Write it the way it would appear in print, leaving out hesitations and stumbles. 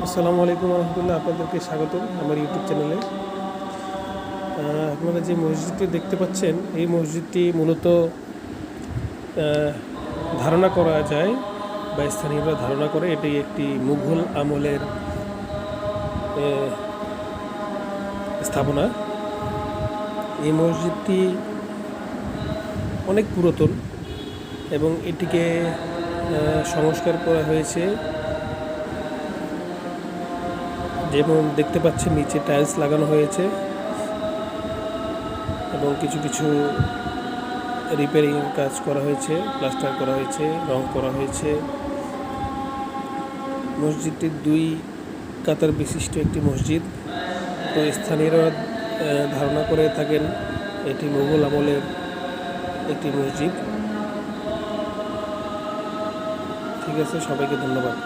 আসসালামু আলাইকুম রহমতুল্লাহ, আপনাদেরকে স্বাগতম আমার ইউটিউব চ্যানেলে। আপনারা যে মসজিদটি দেখতে পাচ্ছেন, এই মসজিদটি মূলত ধারণা করা যায় বা স্থানীয়রা ধারণা করে এটি একটি মুঘল আমলের স্থাপনা। এই মসজিদটি অনেক পুরাতন এবং এটিকে সংস্কার করা হয়েছে। যেমন দেখতে পাচ্ছেন, নিচে টাইলস লাগানো হয়েছে এবং কিছু কিছু রিপেয়ারিং কাজ করা হয়েছে, প্লাস্টার করা হয়েছে, রং করা হয়েছে। মসজিদটি 2 কাতার বিশিষ্ট একটি মসজিদ। তো স্থানীয়রা ধারণা করে থাকেন এটি মুঘল আমলের একটি মসজিদ। ঠিক আছে, সবাইকে ধন্যবাদ।